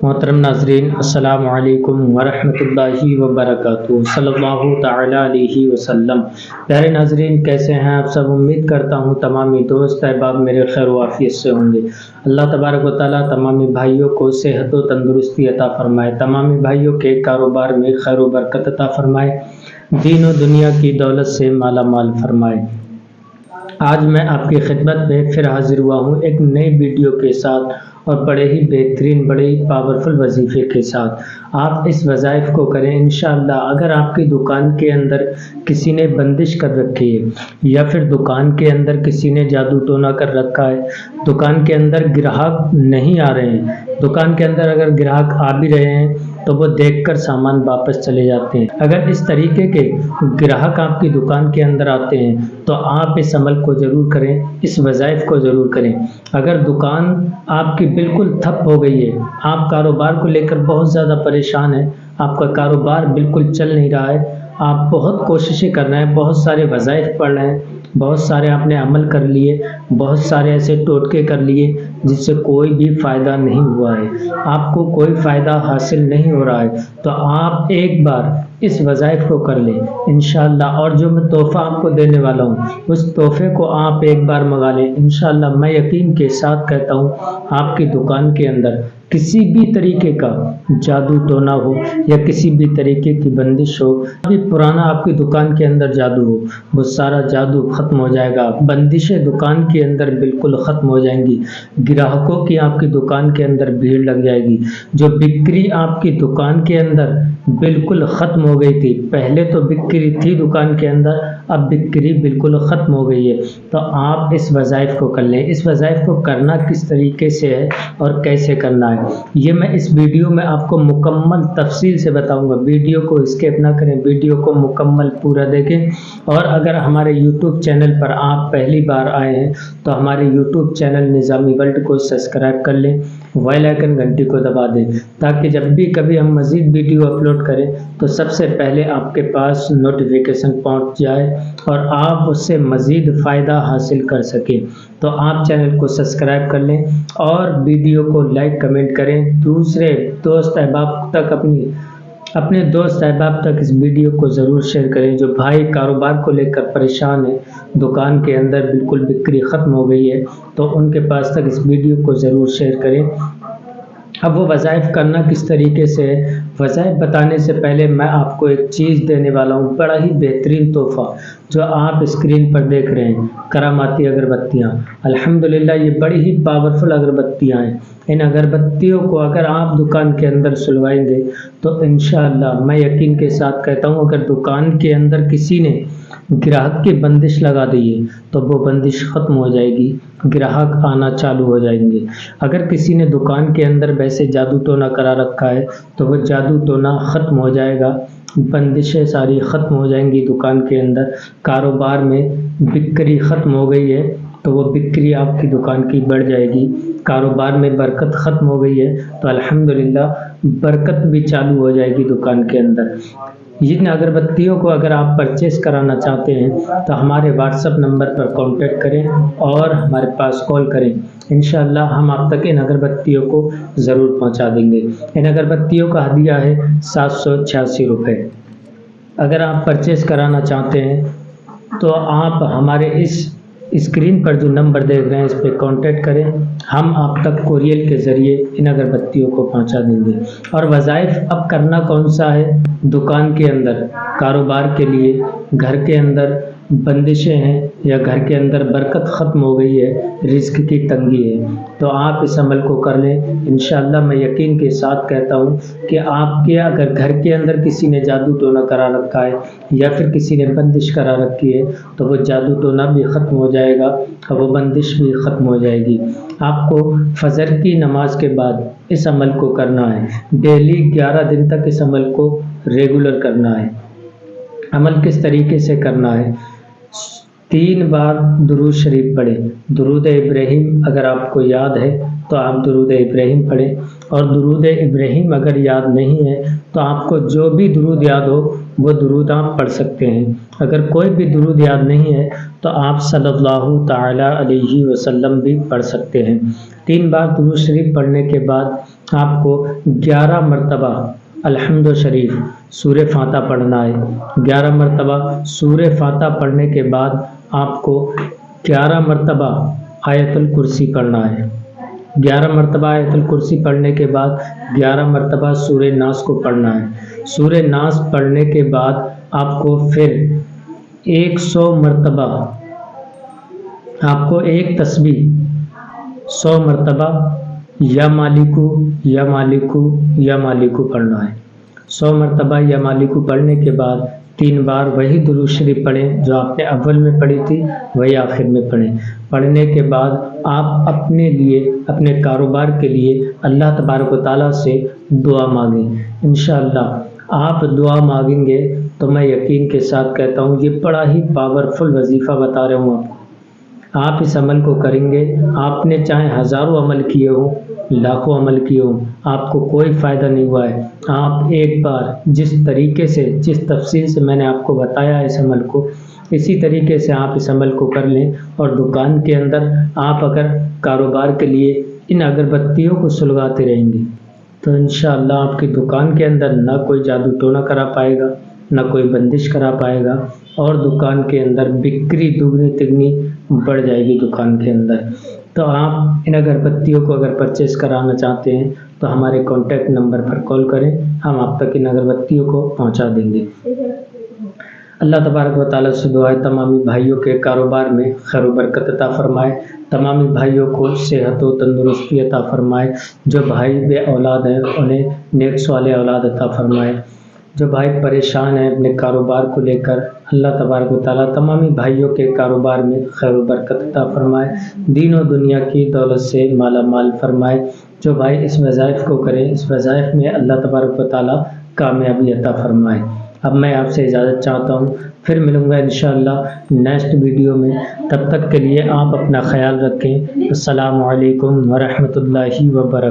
محترم ناظرین، السلام علیکم ورحمۃ اللہ وبرکاتہ، صلی اللہ تعالیٰ علیہ وسلم۔ پیارے ناظرین، کیسے ہیں آپ سب؟ امید کرتا ہوں تمامی دوست احباب میرے خیر و عافیت سے ہوں گے۔ اللہ تبارک و تعالیٰ تمامی بھائیوں کو صحت و تندرستی عطا فرمائے، تمامی بھائیوں کے کاروبار میں خیر و برکت عطا فرمائے، دین و دنیا کی دولت سے مالا مال فرمائے۔ آج میں آپ کی خدمت میں پھر حاضر ہوا ہوں ایک نئی ویڈیو کے ساتھ اور بڑے ہی بہترین، بڑے ہی پاورفل وظیفے کے ساتھ۔ آپ اس وظائف کو کریں انشاءاللہ۔ اگر آپ کی دکان کے اندر کسی نے بندش کر رکھی ہے یا پھر دکان کے اندر کسی نے جادو ٹونا کر رکھا ہے، دکان کے اندر گراہک نہیں آ رہے ہیں، دکان کے اندر اگر گراہک آ بھی رہے ہیں تو وہ دیکھ کر سامان واپس چلے جاتے ہیں، اگر اس طریقے کے گراہک آپ کی دکان کے اندر آتے ہیں تو آپ اس عمل کو ضرور کریں، اس وظائف کو ضرور کریں۔ اگر دکان آپ کی بالکل ٹھپ ہو گئی ہے، آپ کاروبار کو لے کر بہت زیادہ پریشان ہیں، آپ کا کاروبار بالکل چل نہیں رہا ہے، آپ بہت کوششیں کر رہے ہیں، بہت سارے وظائف پڑھ رہے ہیں، بہت سارے آپ نے عمل کر لیے، بہت سارے ایسے ٹوٹکے کر لیے جس سے کوئی بھی فائدہ نہیں ہوا ہے، آپ کو کوئی فائدہ حاصل نہیں ہو رہا ہے، تو آپ ایک بار اس وظائف کو کر لیں انشاءاللہ۔ اور جو میں تحفہ آپ کو دینے والا ہوں اس تحفے کو آپ ایک بار منگا لیں انشاءاللہ۔ میں یقین کے ساتھ کہتا ہوں آپ کی دکان کے اندر کسی بھی طریقے کا جادو ٹونا ہو یا کسی بھی طریقے کی بندش ہو، ابھی پرانا آپ کی دکان کے اندر جادو ہو، وہ سارا جادو ختم ہو جائے گا، بندشیں دکان کے اندر بالکل ختم ہو جائیں گی، گراہکوں کی آپ کی دکان کے اندر بھیڑ لگ جائے گی، جو بکری آپ کی دکان کے اندر بالکل ختم ہو گئی تھی، پہلے تو بکری تھی دکان کے اندر، اب بکری بالکل ختم ہو گئی ہے، تو آپ اس وظائف کو کر لیں۔ اس وظائف کو کرنا کس طریقے سے ہے اور کیسے کرنا ہے یہ میں اس ویڈیو میں آپ کو مکمل تفصیل سے بتاؤں گا۔ ویڈیو کو اسکپ نہ کریں، ویڈیو کو مکمل پورا دیکھیں، اور اگر ہمارے یوٹیوب چینل پر آپ پہلی بار آئے ہیں تو ہمارے یوٹیوب چینل نظامی ورلڈ کو سبسکرائب کر لیں، بیل آئیکن گھنٹی کو دبا دیں تاکہ جب بھی کبھی ہم مزید ویڈیو اپلوڈ کریں تو سب سے پہلے آپ کے پاس نوٹیفیکیشن پہنچ جائے اور آپ اس سے مزید فائدہ حاصل کر سکیں۔ تو آپ چینل کو سبسکرائب کر لیں اور ویڈیو کو لائک کمنٹ کریں، دوسرے دوست احباب تک اپنے دوست احباب تک اس ویڈیو کو ضرور شیئر کریں۔ جو بھائی کاروبار کو لے کر پریشان ہیں، دکان کے اندر بالکل بکری ختم ہو گئی ہے، تو ان کے پاس تک اس ویڈیو کو ضرور شیئر کریں۔ اب وہ وظائف کرنا کس طریقے سے ہے، وظائف بتانے سے پہلے میں آپ کو ایک چیز دینے والا ہوں، بڑا ہی بہترین تحفہ جو آپ اسکرین پر دیکھ رہے ہیں، کراماتی اگربتیاں۔ الحمدللہ یہ بڑی ہی پاورفل اگربتیاں ہیں، ان اگربتیوں کو اگر آپ دکان کے اندر سلوائیں گے تو انشاءاللہ میں یقین کے ساتھ کہتا ہوں اگر دکان کے اندر کسی نے گراہک کی بندش لگا دی ہے تو وہ بندش ختم ہو جائے گی، گراہک آنا چالو ہو جائیں گے۔ اگر کسی نے دکان کے اندر ویسے جادو ٹونا کرا رکھا ہے تو وہ جادو ٹونا ختم ہو جائے گا، بندشیں ساری ختم ہو جائیں گی دکان کے اندر، کاروبار میں بکری ختم ہو گئی ہے تو وہ بکری آپ کی دکان کی بڑھ جائے گی، کاروبار میں برکت ختم ہو گئی ہے تو الحمدللہ برکت بھی چالو ہو جائے گی دکان کے اندر۔ جن اگربتیوں کو اگر آپ پرچیز کرانا چاہتے ہیں تو ہمارے واٹس ایپ نمبر پر کانٹیکٹ کریں اور ہمارے پاس کال کریں، انشاءاللہ ہم آپ تک ان اگربتیوں کو ضرور پہنچا دیں گے۔ ان اگربتیوں کا ہدیہ ہے 786 روپے۔ اگر آپ پرچیز کرانا چاہتے ہیں تو آپ ہمارے اس اسکرین پر جو نمبر دیکھ رہے ہیں اس پہ کانٹیکٹ کریں، ہم آپ تک کوریئر کے ذریعے ان اگربتیوں کو پہنچا دیں گے۔ اور وظائف اب کرنا کون سا ہے؟ دکان کے اندر، کاروبار کے لیے، گھر کے اندر بندشیں ہیں یا گھر کے اندر برکت ختم ہو گئی ہے، رزق کی تنگی ہے، تو آپ اس عمل کو کر لیں انشاءاللہ۔ میں یقین کے ساتھ کہتا ہوں کہ آپ کے اگر گھر کے اندر کسی نے جادو ٹونا کرا رکھا ہے یا پھر کسی نے بندش کرا رکھی ہے تو وہ جادو ٹونا بھی ختم ہو جائے گا اور وہ بندش بھی ختم ہو جائے گی۔ آپ کو فجر کی نماز کے بعد اس عمل کو کرنا ہے، ڈیلی 11 دن تک اس عمل کو ریگولر کرنا ہے۔ عمل کس طریقے سے کرنا ہے؟ 3 بار درود شریف پڑھیں، درود ابراہیم اگر آپ کو یاد ہے تو آپ درود ابراہیم پڑھیں، اور درود ابراہیم اگر یاد نہیں ہے تو آپ کو جو بھی درود یاد ہو وہ درود آپ پڑھ سکتے ہیں۔ اگر کوئی بھی درود یاد نہیں ہے تو آپ صلی اللہ تعالیٰ علیہ وسلم بھی پڑھ سکتے ہیں۔ 3 بار درود شریف پڑھنے کے بعد آپ کو 11 مرتبہ الحمد شریف سورہ فاتحہ پڑھنا ہے۔ 11 مرتبہ سورہ فاتحہ پڑھنے کے بعد آپ کو 11 مرتبہ آیت الکرسی پڑھنا ہے۔ 11 مرتبہ آیت الکرسی پڑھنے کے بعد 11 مرتبہ سورہ ناس کو پڑھنا ہے۔ سورہ ناس پڑھنے کے بعد آپ کو پھر 100 مرتبہ آپ کو ایک تسبیح 100 مرتبہ یا مالکو یا مالکو یا مالکو پڑھنا ہے۔ 100 مرتبہ یا مالکو پڑھنے کے بعد 3 بار وہی درود شریف پڑھیں جو آپ نے اول میں پڑھی تھی، وہی آخر میں پڑھیں۔ پڑھنے کے بعد آپ اپنے لیے، اپنے کاروبار کے لیے اللہ تبارک و تعالیٰ سے دعا مانگیں۔ انشاءاللہ آپ دعا مانگیں گے تو میں یقین کے ساتھ کہتا ہوں یہ بڑا ہی پاورفل وظیفہ بتا رہا ہوں آپ کو۔ آپ اس عمل کو کریں گے، آپ نے چاہے ہزاروں عمل کیے ہوں، لاکھوں عمل کیے ہوں، آپ کو کوئی فائدہ نہیں ہوا ہے۔ آپ ایک بار جس طریقے سے، جس تفصیل سے میں نے آپ کو بتایا اس عمل کو، اسی طریقے سے آپ اس عمل کو کر لیں، اور دکان کے اندر آپ اگر کاروبار کے لیے ان اگربتیوں کو سلگاتے رہیں گے تو انشاءاللہ آپ کی دکان کے اندر نہ کوئی جادو ٹونا کرا پائے گا، نہ کوئی بندش کرا پائے گا، اور دکان کے اندر بکری دگنی تگنی بڑھ جائے گی دکان کے اندر۔ تو آپ ان اگربتیوں کو اگر پرچیز کرانا چاہتے ہیں تو ہمارے کانٹیکٹ نمبر پر کال کریں، ہم آپ تک ان اگربتیوں کو پہنچا دیں گے۔ اللہ تبارک و تعالیٰ سے دعا ہے تمامی بھائیوں کے کاروبار میں خیر و برکت عطا فرمائے، تمامی بھائیوں کو صحت و تندرستی عطا فرمائے، جو بھائی بے اولاد ہیں انہیں نیک صالح اولاد عطا فرمائے، جو بھائی پریشان ہیں اپنے کاروبار کو لے کر، اللہ تبارک و تعالیٰ تمامی بھائیوں کے کاروبار میں خیر و برکت عطا فرمائے، دین و دنیا کی دولت سے مالا مال فرمائے۔ جو بھائی اس وظائف کو کریں، اس وظائف میں اللہ تبارک و تعالیٰ کامیابی عطا فرمائے۔ اب میں آپ سے اجازت چاہتا ہوں، پھر ملوں گا انشاءاللہ نیکسٹ ویڈیو میں، تب تک کے لیے آپ اپنا خیال رکھیں۔ السلام علیکم ورحمۃ اللہ وبرکاتہ۔